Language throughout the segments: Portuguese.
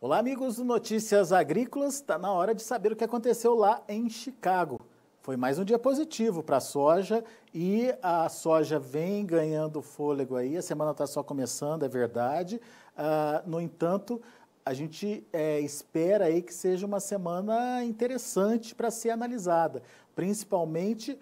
Olá, amigos do Notícias Agrícolas. Está na hora de saber o que aconteceu lá em Chicago. Foi mais um dia positivo para a soja e a soja vem ganhando fôlego aí. A semana está só começando, é verdade. No entanto, a gente espera aí que seja uma semana interessante para ser analisada, principalmente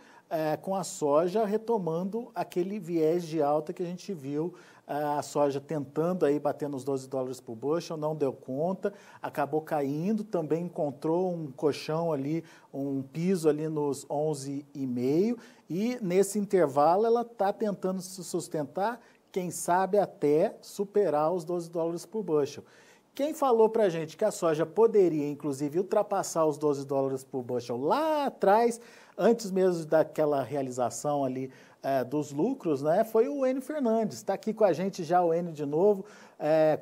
com a soja retomando aquele viés de alta que a gente viu. A soja tentando aí bater nos $12 por bushel, não deu conta, acabou caindo, também encontrou um colchão ali, um piso ali nos 11,5 e nesse intervalo ela está tentando se sustentar, quem sabe até superar os $12 por bushel. Quem falou para a gente que a soja poderia, inclusive, ultrapassar os $12 por bushel lá atrás, antes mesmo daquela realização ali dos lucros, né, foi o Enio Fernandes. Está aqui com a gente já o Enio de novo,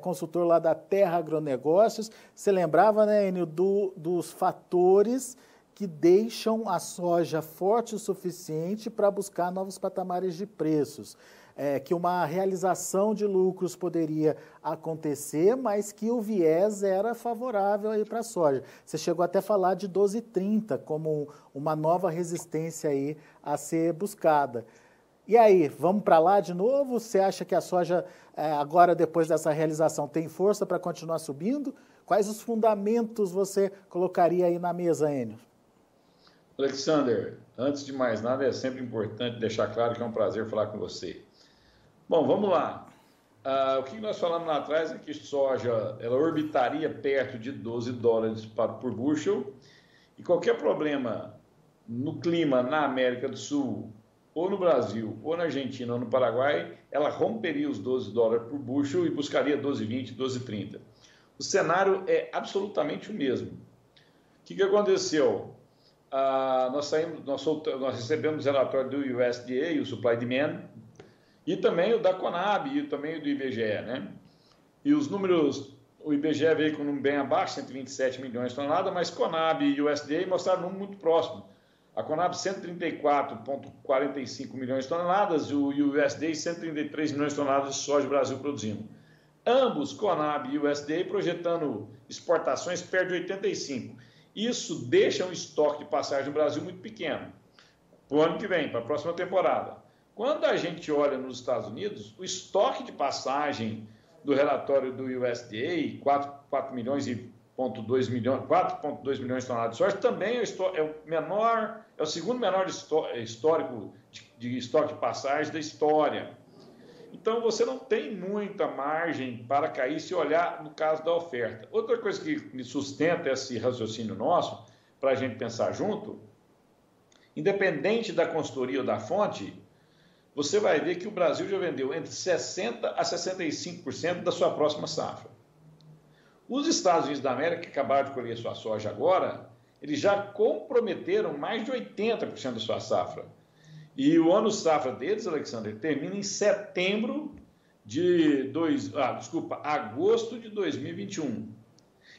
consultor lá da Terra Agronegócios. Você lembrava, né, Enio, dos fatores que deixam a soja forte o suficiente para buscar novos patamares de preços. Que uma realização de lucros poderia acontecer, mas que o viés era favorável aí para a soja. Você chegou até a falar de 12,30 como uma nova resistência aí a ser buscada. E aí, vamos para lá de novo? Você acha que a soja, agora depois dessa realização, tem força para continuar subindo? Quais os fundamentos você colocaria aí na mesa, Enio? Alexander, antes de mais nada, é sempre importante deixar claro que é um prazer falar com você. Bom, vamos lá. O que nós falamos lá atrás é que soja ela orbitaria perto de $12 por bushel e qualquer problema no clima na América do Sul, ou no Brasil, ou na Argentina, ou no Paraguai, ela romperia os $12 por bushel e buscaria 12,20, 12,30. O cenário é absolutamente o mesmo. O que aconteceu? Nós recebemos o relatório do USDA, o Supply Demand, e também o da Conab e também o do IBGE, né? E os números, o IBGE veio com um número bem abaixo, 127 milhões de toneladas, mas Conab e USDA mostraram um número muito próximo. A Conab 134,45 milhões de toneladas e o USDA 133 milhões de toneladas de soja Brasil produzindo. Ambos, Conab e USDA, projetando exportações perto de 85. Isso deixa um estoque de passagem no Brasil muito pequeno para o ano que vem, para a próxima temporada. Quando a gente olha nos Estados Unidos, o estoque de passagem do relatório do USDA, 4,2 milhões de toneladas de soja, também é o segundo menor histórico de estoque de passagem da história. Então, você não tem muita margem para cair se olhar no caso da oferta. Outra coisa que me sustenta esse raciocínio nosso, para a gente pensar junto, independente da consultoria ou da fonte, você vai ver que o Brasil já vendeu entre 60% a 65% da sua próxima safra. Os Estados Unidos da América, que acabaram de colher sua soja agora, eles já comprometeram mais de 80% da sua safra. E o ano safra deles, Alexander, termina em agosto de 2021.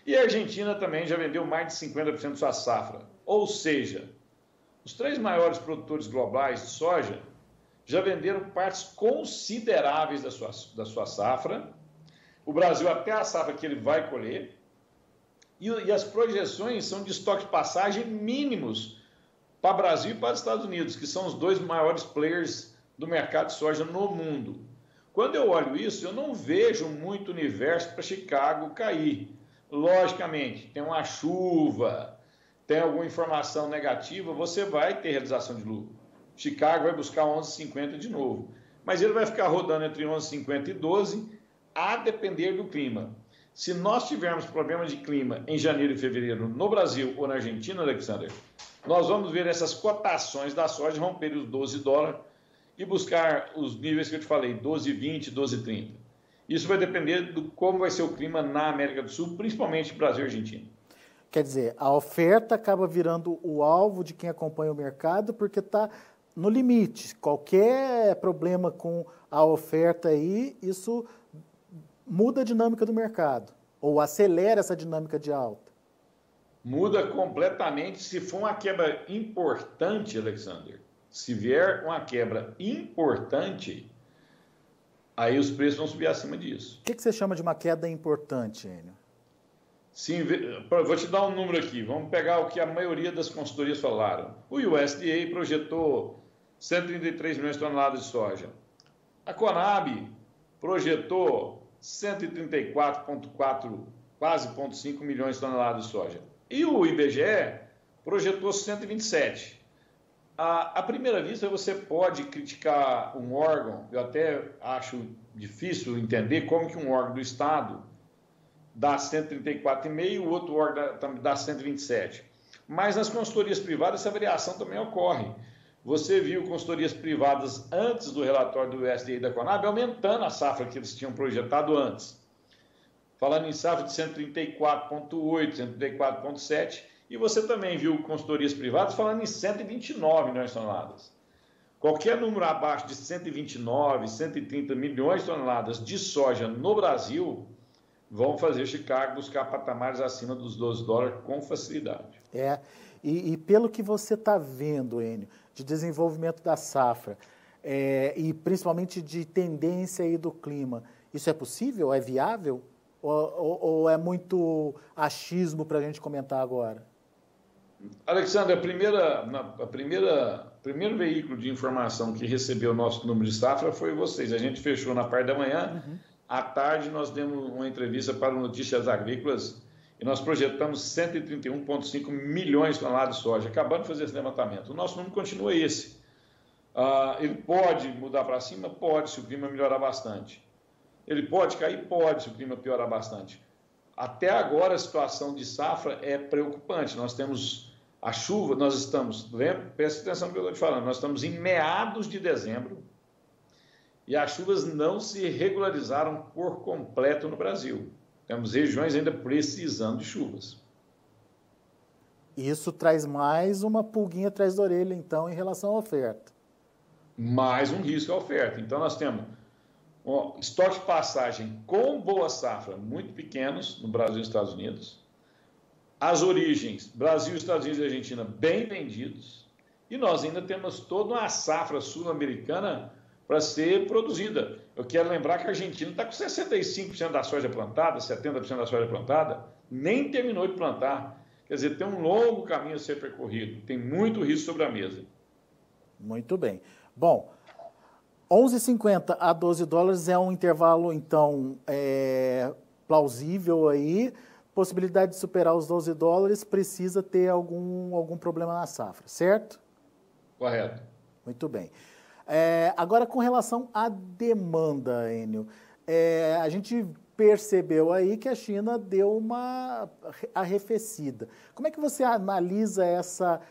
E a Argentina também já vendeu mais de 50% da sua safra. Ou seja, os 3 maiores produtores globais de soja já venderam partes consideráveis da sua safra. O Brasil até a safra que ele vai colher. E as projeções são de estoque de passagem mínimos para o Brasil e para os Estados Unidos, que são os 2 maiores players do mercado de soja no mundo. Quando eu olho isso, eu não vejo muito universo para Chicago cair. Logicamente, tem uma chuva, tem alguma informação negativa, você vai ter realização de lucro. Chicago vai buscar 11,50 de novo. Mas ele vai ficar rodando entre 11,50 e 12, a depender do clima. Se nós tivermos problemas de clima em janeiro e fevereiro no Brasil ou na Argentina, Alexander, nós vamos ver essas cotações da soja romper os $12 e buscar os níveis que eu te falei, 12,20, 12,30. Isso vai depender de como vai ser o clima na América do Sul, principalmente Brasil e Argentina. Quer dizer, a oferta acaba virando o alvo de quem acompanha o mercado porque está no limite. Qualquer problema com a oferta aí, isso muda a dinâmica do mercado ou acelera essa dinâmica de alta. Muda completamente se for uma quebra importante, Alexander. Se vier uma quebra importante, aí os preços vão subir acima disso. O que você chama de uma queda importante, Enio? Vou te dar um número aqui. Vamos pegar o que a maioria das consultorias falaram. O USDA projetou 133 milhões de toneladas de soja. A Conab projetou 134,4, quase 0,5 milhões de toneladas de soja. E o IBGE projetou 127. À primeira vista, você pode criticar um órgão, eu até acho difícil entender como que um órgão do Estado dá 134,5 e o outro órgão dá 127. Mas nas consultorias privadas essa variação também ocorre. Você viu consultorias privadas antes do relatório do USDA e da Conab aumentando a safra que eles tinham projetado antes. Falando em safra de 134,8, 134,7, e você também viu consultorias privadas falando em 129 milhões de toneladas. Qualquer número abaixo de 129, 130 milhões de toneladas de soja no Brasil vão fazer Chicago buscar patamares acima dos $12 com facilidade. E pelo que você está vendo, Enio, de desenvolvimento da safra, e principalmente de tendência aí do clima, isso é possível? É viável? Ou é muito achismo para a gente comentar agora? Alexandre, primeiro veículo de informação que recebeu o nosso número de safra foi vocês. A gente fechou na parte da manhã. Uhum. À tarde, nós demos uma entrevista para o Notícias Agrícolas e nós projetamos 131,5 milhões de toneladas de soja. Acabando de fazer esse levantamento. O nosso número continua esse. Ele pode mudar para cima? Pode, se o clima melhorar bastante. Ele pode cair? Pode, se o clima piorar bastante. Até agora, a situação de safra é preocupante. Nós temos a chuva, nós estamos, presta atenção no que eu estou te falando, nós estamos em meados de dezembro e as chuvas não se regularizaram por completo no Brasil. Temos regiões ainda precisando de chuvas. Isso traz mais uma pulguinha atrás da orelha, então, em relação à oferta. Mais um risco à oferta. Então, nós temos estoque de passagem com boa safra muito pequenos no Brasil e nos Estados Unidos. As origens, Brasil, Estados Unidos e Argentina, bem vendidos. E nós ainda temos toda uma safra sul-americana para ser produzida. Eu quero lembrar que a Argentina está com 65% da soja plantada, 70% da soja plantada, nem terminou de plantar. Quer dizer, tem um longo caminho a ser percorrido, tem muito risco sobre a mesa. Muito bem. Bom, 11,50 a $12 é um intervalo, então, plausível aí. Possibilidade de superar os $12, precisa ter algum problema na safra, certo? Correto. Muito bem. Agora, com relação à demanda, Enio, a gente percebeu aí que a China deu uma arrefecida. Como é que você analisa essa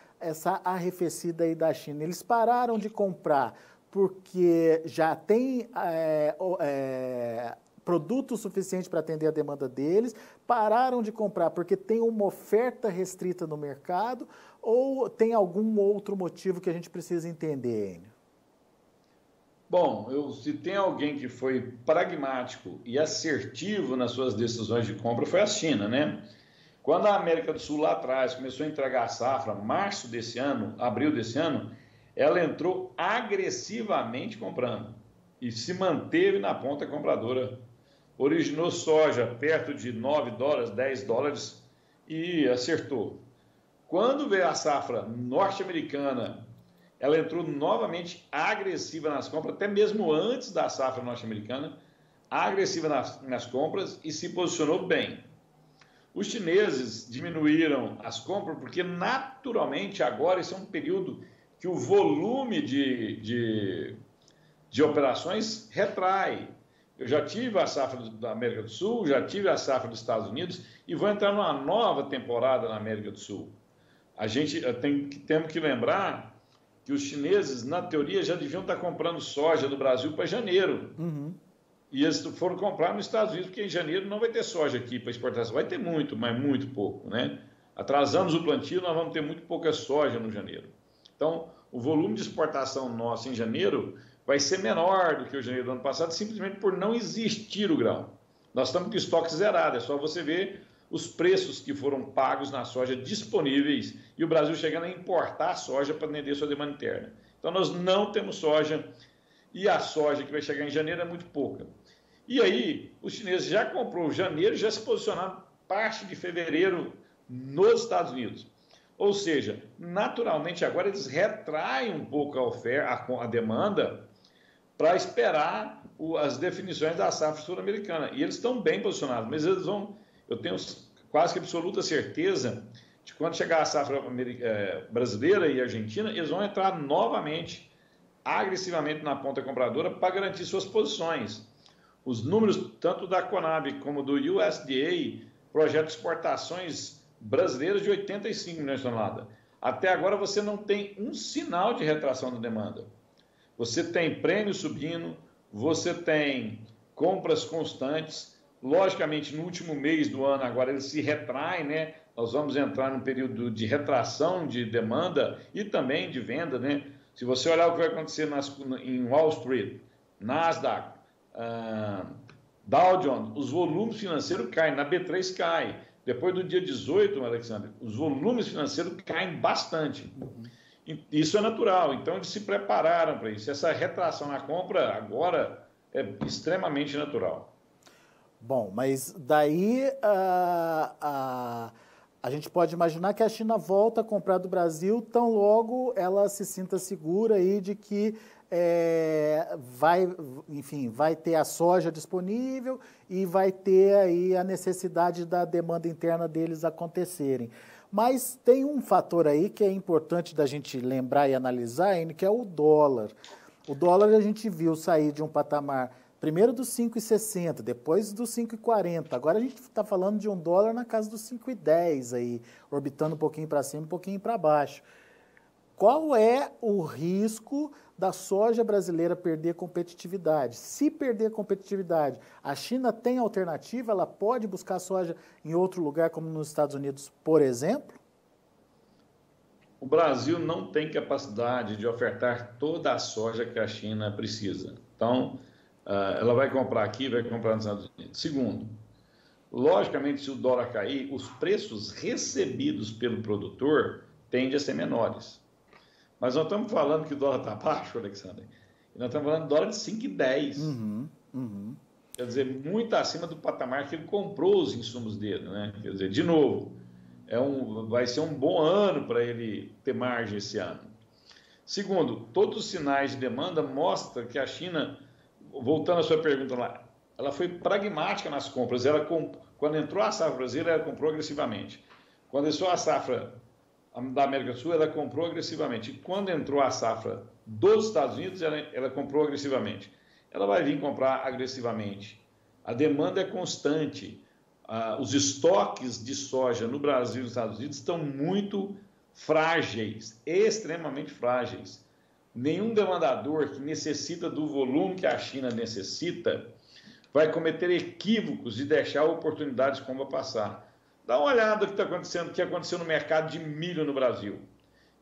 arrefecida aí da China? Eles pararam de comprar porque já tem produto suficiente para atender a demanda deles, pararam de comprar porque tem uma oferta restrita no mercado, ou tem algum outro motivo que a gente precisa entender, Enio? Bom, se tem alguém que foi pragmático e assertivo nas suas decisões de compra, foi a China, né? Quando a América do Sul lá atrás começou a entregar a safra, março desse ano, abril desse ano, ela entrou agressivamente comprando e se manteve na ponta compradora. Originou soja perto de $9, $10 e acertou. Quando veio a safra norte-americana, ela entrou novamente agressiva nas compras, até mesmo antes da safra norte-americana, agressiva nas compras e se posicionou bem. Os chineses diminuíram as compras porque, naturalmente, agora esse é um período que o volume de operações retrai. Eu já tive a safra da América do Sul, já tive a safra dos Estados Unidos e vou entrar numa nova temporada na América do Sul. A gente temos que lembrar que os chineses, na teoria, já deviam estar comprando soja do Brasil para janeiro. Uhum. E eles foram comprar nos Estados Unidos, porque em janeiro não vai ter soja aqui para exportação. Vai ter muito, mas muito pouco, né? Atrasamos o plantio, nós vamos ter muito pouca soja no janeiro. Então, o volume de exportação nosso em janeiro vai ser menor do que o janeiro do ano passado, simplesmente por não existir o grão. Nós estamos com estoque zerado, é só você ver os preços que foram pagos na soja disponíveis e o Brasil chegando a importar soja para atender sua demanda interna. Então, nós não temos soja e a soja que vai chegar em janeiro é muito pouca. E aí, os chineses já comprou janeiro, já se posicionaram parte de fevereiro nos Estados Unidos. Ou seja, naturalmente agora eles retraem um pouco a demanda para esperar as definições da safra sul-americana. E eles estão bem posicionados, mas eu tenho quase que absoluta certeza de que quando chegar a safra brasileira e argentina, eles vão entrar novamente, agressivamente na ponta compradora para garantir suas posições. Os números, tanto da Conab como do USDA, projetam exportações brasileiras de 85 milhões de toneladas. Até agora você não tem um sinal de retração da demanda. Você tem prêmio subindo, você tem compras constantes. Logicamente, no último mês do ano, agora ele se retrai, né? Nós vamos entrar num período de retração de demanda e também de venda, né? Se você olhar o que vai acontecer em Wall Street, Nasdaq, Dow Jones, os volumes financeiros caem, na B3 cai. Depois do dia 18, Alexandre, os volumes financeiros caem bastante. Isso é natural, então eles se prepararam para isso. Essa retração na compra agora é extremamente natural. Bom, mas daí a gente pode imaginar que a China volta a comprar do Brasil tão logo ela se sinta segura aí de que vai ter a soja disponível e vai ter aí a necessidade da demanda interna deles acontecerem. Mas tem um fator aí que é importante da gente lembrar e analisar, que é o dólar. O dólar a gente viu sair de um patamar, primeiro dos 5,60, depois dos 5,40. Agora a gente está falando de um dólar na casa dos 5,10 aí, orbitando um pouquinho para cima, um pouquinho para baixo. Qual é o risco da soja brasileira perder competitividade? Se perder competitividade, a China tem alternativa? Ela pode buscar soja em outro lugar, como nos Estados Unidos, por exemplo? O Brasil não tem capacidade de ofertar toda a soja que a China precisa. Então, ela vai comprar aqui, vai comprar nos Estados Unidos. Segundo, logicamente, se o dólar cair, os preços recebidos pelo produtor tendem a ser menores. Mas nós estamos falando que o dólar está baixo, Alexandre, e nós estamos falando de dólar de 5,10. Quer dizer, muito acima do patamar que ele comprou os insumos dele, né? Quer dizer, de novo, vai ser um bom ano para ele ter margem esse ano. Segundo, todos os sinais de demanda mostram que a China, voltando à sua pergunta lá, ela foi pragmática nas compras. Quando entrou a safra brasileira, ela comprou agressivamente. Quando entrou a safra da América do Sul, ela comprou agressivamente. E quando entrou a safra dos Estados Unidos, ela comprou agressivamente. Ela vai vir comprar agressivamente. A demanda é constante. Os estoques de soja no Brasil e nos Estados Unidos estão muito frágeis, extremamente frágeis. Nenhum demandador que necessita do volume que a China necessita vai cometer equívocos de deixar oportunidades como passar. Dá uma olhada no que aconteceu no mercado de milho no Brasil.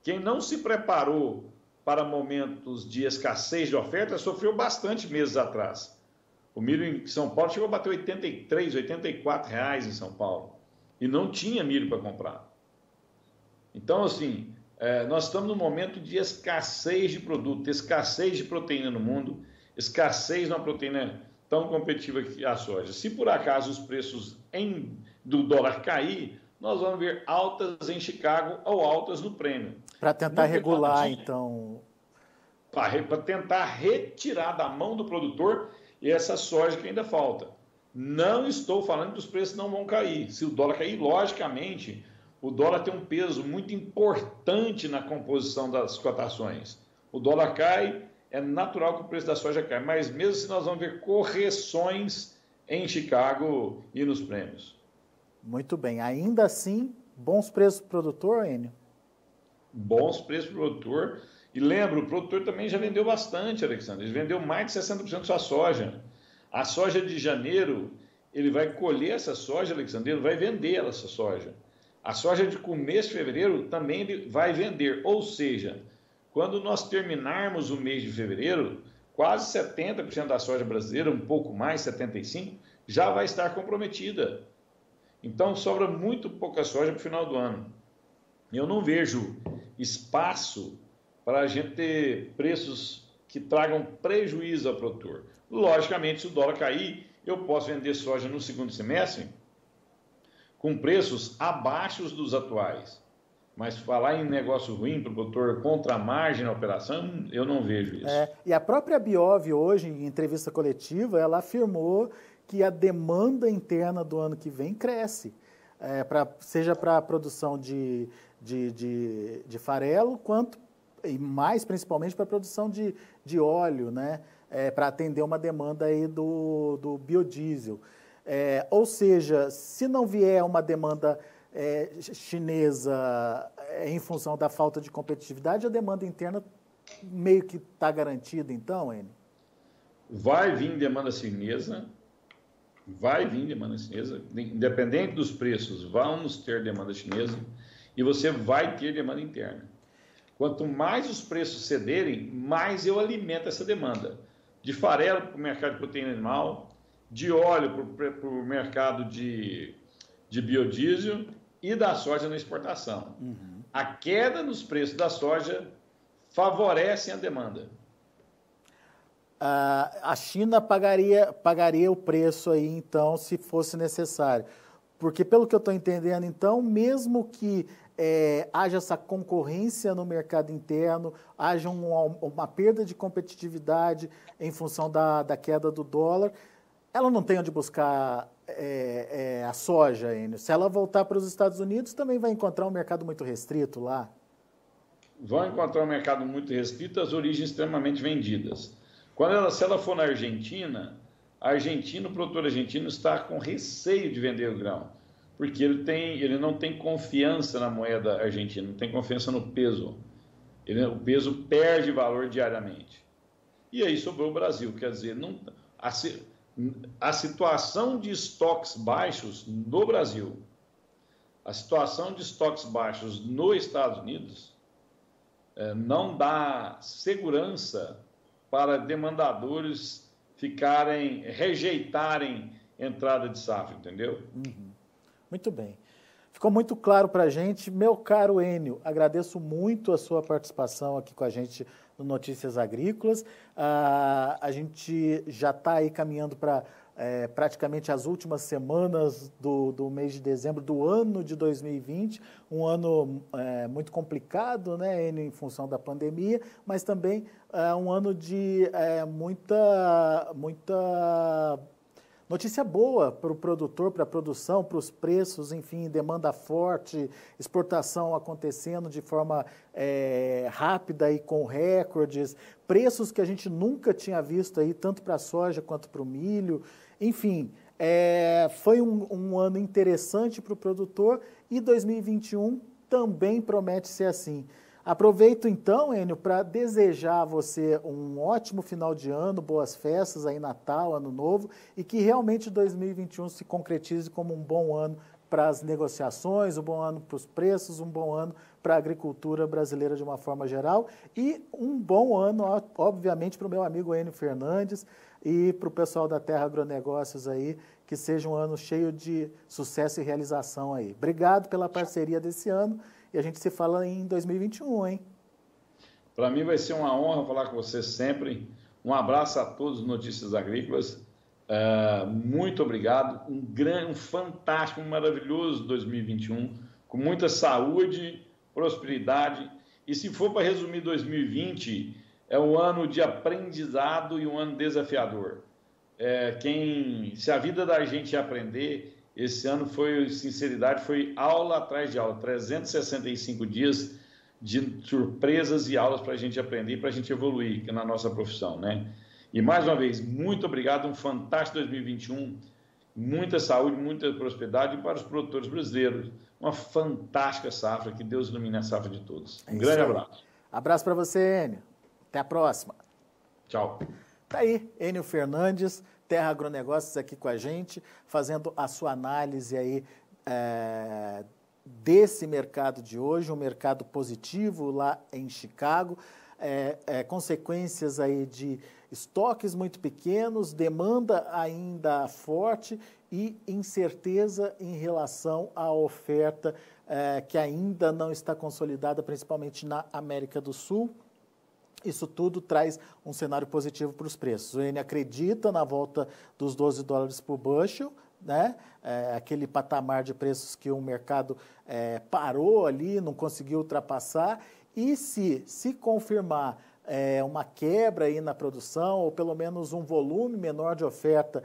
Quem não se preparou para momentos de escassez de oferta sofreu bastante meses atrás. O milho em São Paulo chegou a bater R$ 83, R$ 84 em São Paulo. E não tinha milho para comprar. Então, assim, nós estamos num momento de escassez de produto, escassez de proteína no mundo, escassez de uma proteína tão competitiva que a soja. Se por acaso os preços do dólar cair, nós vamos ver altas em Chicago ou altas no prêmio. Para tentar regular, então... Para tentar retirar da mão do produtor essa soja que ainda falta. Não estou falando que os preços não vão cair. Se o dólar cair, logicamente, o dólar tem um peso muito importante na composição das cotações. O dólar cai, é natural que o preço da soja caia, mas mesmo assim nós vamos ver correções em Chicago e nos prêmios. Muito bem. Ainda assim, bons preços para o produtor, Enio? Bons preços para o produtor. E lembra, o produtor também já vendeu bastante, Alexandre. Ele vendeu mais de 60% da sua soja. A soja de janeiro, ele vai colher essa soja, Alexandre, ele vai vender essa soja. A soja de começo de fevereiro também ele vai vender. Ou seja, quando nós terminarmos o mês de fevereiro, quase 70% da soja brasileira, um pouco mais, 75%, já vai estar comprometida. Então, sobra muito pouca soja para o final do ano. Eu não vejo espaço para a gente ter preços que tragam prejuízo ao produtor. Logicamente, se o dólar cair, eu posso vender soja no segundo semestre com preços abaixo dos atuais. Mas falar em negócio ruim para o produtor contra a margem na operação, eu não vejo isso. E a própria Biov hoje, em entrevista coletiva, ela afirmou que a demanda interna do ano que vem cresce, seja para a produção de farelo, quanto, e mais principalmente para a produção de óleo, né? Para atender uma demanda aí do biodiesel. Ou seja, se não vier uma demanda chinesa em função da falta de competitividade, a demanda interna meio que está garantida, então, Enio? Vai vir demanda chinesa, independente dos preços, vamos ter demanda chinesa e você vai ter demanda interna. Quanto mais os preços cederem, mais eu alimento essa demanda. De farelo para o mercado de proteína animal, de óleo para o mercado de biodiesel e da soja na exportação. Uhum. A queda nos preços da soja favorece a demanda. A China pagaria o preço aí, então, se fosse necessário. Porque, pelo que eu estou entendendo, então, mesmo que haja essa concorrência no mercado interno, haja uma perda de competitividade em função da queda do dólar, ela não tem onde buscar a soja, Enio. Se ela voltar para os Estados Unidos, também vai encontrar um mercado muito restrito lá? Vão encontrar um mercado muito restrito, as origens extremamente vendidas. Se ela for na Argentina, o produtor argentino está com receio de vender o grão, porque ele não tem confiança na moeda argentina, não tem confiança no peso. O peso perde valor diariamente. E aí sobrou o Brasil, quer dizer, a situação de estoques baixos no Brasil, a situação de estoques baixos nos Estados Unidos, não dá segurança para demandadores rejeitarem entrada de safra, entendeu? Uhum. Muito bem. Ficou muito claro para a gente. Meu caro Enio, agradeço muito a sua participação aqui com a gente no Notícias Agrícolas. A gente já está aí caminhando para praticamente as últimas semanas do mês de dezembro do ano de 2020, um ano muito complicado, né, Enio, em função da pandemia, mas também um ano de muita notícia boa para o produtor, para a produção, para os preços, enfim, demanda forte, exportação acontecendo de forma rápida e com recordes, preços que a gente nunca tinha visto aí, tanto para a soja quanto para o milho. Enfim, foi um ano interessante para o produtor e 2021 também promete ser assim. Aproveito então, Enio, para desejar a você um ótimo final de ano, boas festas aí, Natal, Ano Novo, e que realmente 2021 se concretize como um bom ano para as negociações, um bom ano para os preços, um bom ano para a agricultura brasileira de uma forma geral e um bom ano, obviamente, para o meu amigo Enio Fernandes e para o pessoal da Terra Agronegócios aí, que seja um ano cheio de sucesso e realização aí. Obrigado pela parceria desse ano. E a gente se fala em 2021, hein? Para mim vai ser uma honra falar com você sempre. Um abraço a todos os Notícias Agrícolas. Muito obrigado. Um fantástico, um maravilhoso 2021, com muita saúde, prosperidade. E se for para resumir 2020, é um ano de aprendizado e um ano desafiador. Se a vida da gente aprender... Esse ano foi aula atrás de aula, 365 dias de surpresas e aulas para a gente aprender, para a gente evoluir na nossa profissão, né? E mais uma vez, muito obrigado, um fantástico 2021, muita saúde, muita prosperidade e para os produtores brasileiros, uma fantástica safra, que Deus ilumine a safra de todos. Um grande abraço. Abraço para você, Enio. Até a próxima. Tchau. Tá aí, Enio Fernandes, Terra Agronegócios aqui com a gente, fazendo a sua análise aí desse mercado de hoje, um mercado positivo lá em Chicago, consequências aí de estoques muito pequenos, demanda ainda forte e incerteza em relação à oferta que ainda não está consolidada, principalmente na América do Sul. Isso tudo traz um cenário positivo para os preços. O Enio acredita na volta dos $12 por bushel, né? Aquele patamar de preços que o mercado parou ali, não conseguiu ultrapassar. E se confirmar uma quebra aí na produção, ou pelo menos um volume menor de oferta,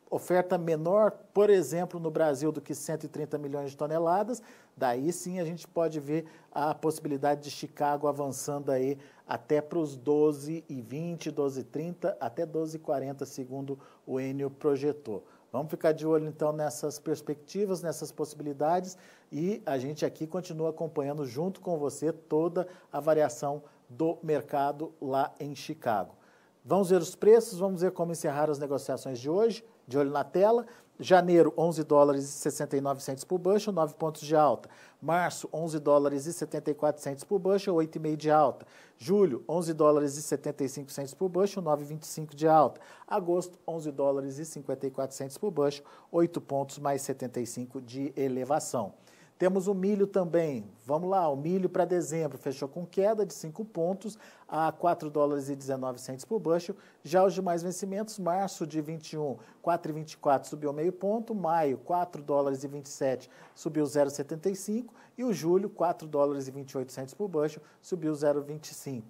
oferta menor, por exemplo, no Brasil, do que 130 milhões de toneladas, daí sim a gente pode ver a possibilidade de Chicago avançando aí até para os 12,20, 12,30, até 12,40, segundo o Enio projetou. Vamos ficar de olho, então, nessas perspectivas, nessas possibilidades, e a gente aqui continua acompanhando junto com você toda a variação do mercado lá em Chicago. Vamos ver os preços, vamos ver como encerraram as negociações de hoje, de olho na tela. Janeiro, 11 dólares e 69 centes por bushel, 9 pontos de alta. Março, 11 dólares e 74 centes por bushel, 8,5 de alta. Julho, 11 dólares e 75 centes por bushel, 9,25 de alta. Agosto, 11 dólares e 54 centes por bushel, 8 pontos mais 75 de elevação. Temos o milho também, vamos lá, o milho para dezembro fechou com queda de 5 pontos a 4 dólares e 19 centes por bushel. Já os demais vencimentos, março de 21, 4,24 subiu meio ponto, maio 4 dólares e 27 subiu 0,75 e o julho 4 dólares e 28 centes por bushel subiu 0,25.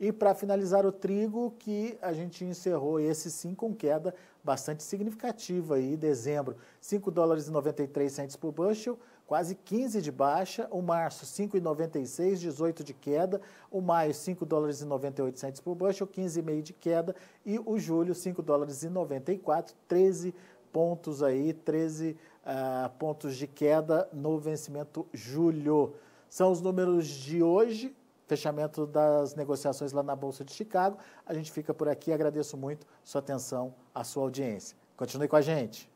E para finalizar o trigo, que a gente encerrou esse sim com queda bastante significativa aí, dezembro, 5 dólares e 93 centes por bushel, quase 15 de baixa, o março 5,96, 18 de queda, o maio 5 dólares e 98 centes por bushel, 15,5 de queda, e o julho 5 dólares e 94, 13 pontos aí, 13 pontos de queda no vencimento julho. São os números de hoje, fechamento das negociações lá na Bolsa de Chicago. A gente fica por aqui, agradeço muito sua atenção, a sua audiência. Continue com a gente.